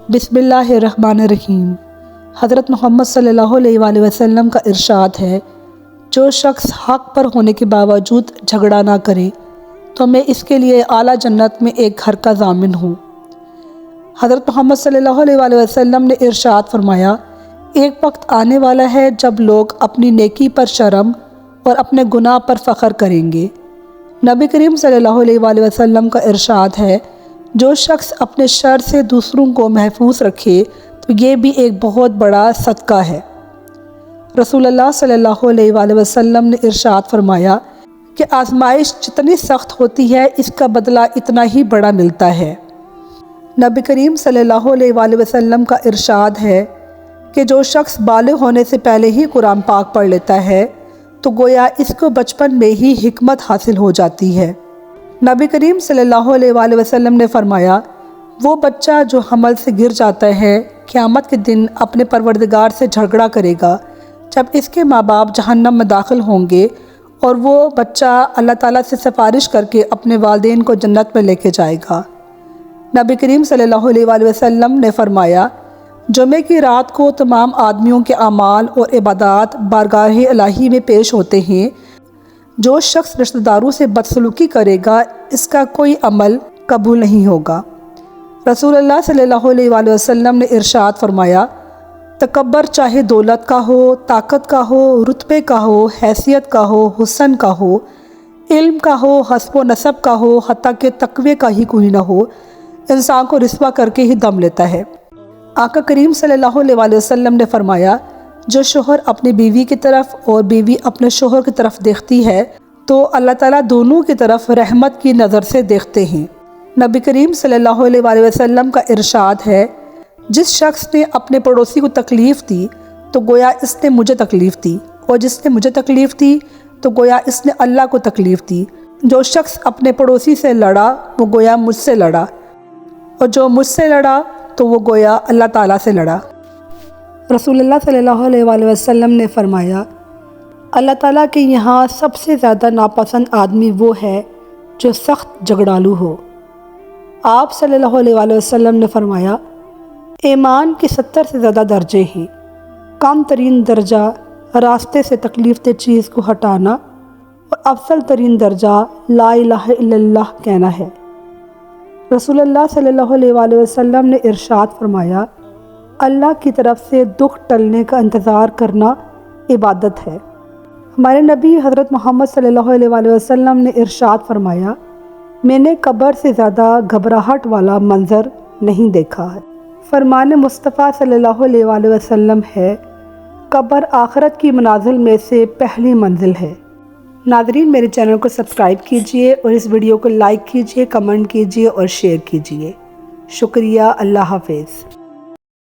بسم اللہ الرحمن الرحیم۔ حضرت محمد صلی اللہ علیہ وآلہ وسلم کا ارشاد ہے، جو شخص حق پر ہونے کے باوجود جھگڑا نہ کرے تو میں اس کے لیے اعلیٰ جنت میں ایک گھر کا ضامن ہوں۔ حضرت محمد صلی اللہ علیہ وآلہ وسلم نے ارشاد فرمایا، ایک وقت آنے والا ہے جب لوگ اپنی نیکی پر شرم اور اپنے گناہ پر فخر کریں گے۔ نبی کریم صلی اللہ علیہ وآلہ وسلم کا ارشاد ہے، جو شخص اپنے شر سے دوسروں کو محفوظ رکھے تو یہ بھی ایک بہت بڑا صدقہ ہے۔ رسول اللہ صلی اللہ علیہ وآلہ وسلم نے ارشاد فرمایا کہ آزمائش جتنی سخت ہوتی ہے اس کا بدلہ اتنا ہی بڑا ملتا ہے۔ نبی کریم صلی اللہ علیہ وآلہ وسلم کا ارشاد ہے کہ جو شخص بالغ ہونے سے پہلے ہی قرآن پاک پڑھ لیتا ہے تو گویا اس کو بچپن میں ہی حکمت حاصل ہو جاتی ہے۔ نبی کریم صلی اللہ علیہ وآلہ وسلم نے فرمایا، وہ بچہ جو حمل سے گر جاتا ہے قیامت کے دن اپنے پروردگار سے جھگڑا کرے گا جب اس کے ماں باپ جہنم میں داخل ہوں گے، اور وہ بچہ اللہ تعالیٰ سے سفارش کر کے اپنے والدین کو جنت میں لے کے جائے گا۔ نبی کریم صلی اللہ علیہ وآلہ وسلم نے فرمایا، جمعے کی رات کو تمام آدمیوں کے اعمال اور عبادات بارگاہ الہی میں پیش ہوتے ہیں۔ جو شخص رشتہ داروں سے بدسلوکی کرے گا اس کا کوئی عمل قبول نہیں ہوگا۔ رسول اللہ صلی اللہ علیہ وآلہ وسلم نے ارشاد فرمایا، تکبر چاہے دولت کا ہو، طاقت کا ہو، رتبے کا ہو، حیثیت کا ہو، حسن کا ہو، علم کا ہو، حسب و نسب کا ہو، حتیٰ کہ تقوی کا ہی کوئی نہ ہو، انسان کو رسوا کر کے ہی دم لیتا ہے۔ آقا کریم صلی اللہ علیہ وآلہ وسلم نے فرمایا، جو شوہر اپنی بیوی کی طرف اور بیوی اپنے شوہر کی طرف دیکھتی ہے تو اللہ تعالیٰ دونوں کی طرف رحمت کی نظر سے دیکھتے ہیں۔ نبی کریم صلی اللہ علیہ وآلہ وسلم کا ارشاد ہے، جس شخص نے اپنے پڑوسی کو تکلیف دی تو گویا اس نے مجھے تکلیف دی، اور جس نے مجھے تکلیف دی تو گویا اس نے اللہ کو تکلیف دی۔ جو شخص اپنے پڑوسی سے لڑا وہ گویا مجھ سے لڑا، اور جو مجھ سے لڑا تو وہ گویا اللہ تعالیٰ سے لڑا۔ رسول اللہ صلی اللہ علیہ وآلہ وسلم نے فرمایا، اللہ تعالیٰ کے یہاں سب سے زیادہ ناپسند آدمی وہ ہے جو سخت جھگڑالو ہو۔ آپ صلی اللہ علیہ وآلہ وسلم نے فرمایا، ایمان کے 70 سے زیادہ درجے ہیں، کم ترین درجہ راستے سے تکلیف دہ چیز کو ہٹانا، اور افضل ترین درجہ لا الہ الا اللہ کہنا ہے۔ رسول اللہ صلی اللہ علیہ وآلہ وسلم نے ارشاد فرمایا، اللہ کی طرف سے دکھ ٹلنے کا انتظار کرنا عبادت ہے۔ ہمارے نبی حضرت محمد صلی اللہ علیہ وآلہ وسلم نے ارشاد فرمایا، میں نے قبر سے زیادہ گھبراہٹ والا منظر نہیں دیکھا ہے۔ فرمان مصطفیٰ صلی اللہ علیہ وآلہ وسلم ہے، قبر آخرت کی منازل میں سے پہلی منزل ہے۔ ناظرین، میرے چینل کو سبسکرائب کیجئے اور اس ویڈیو کو لائک کیجئے، کمنٹ کیجئے اور شیئر کیجئے۔ شکریہ۔ اللہ حافظ۔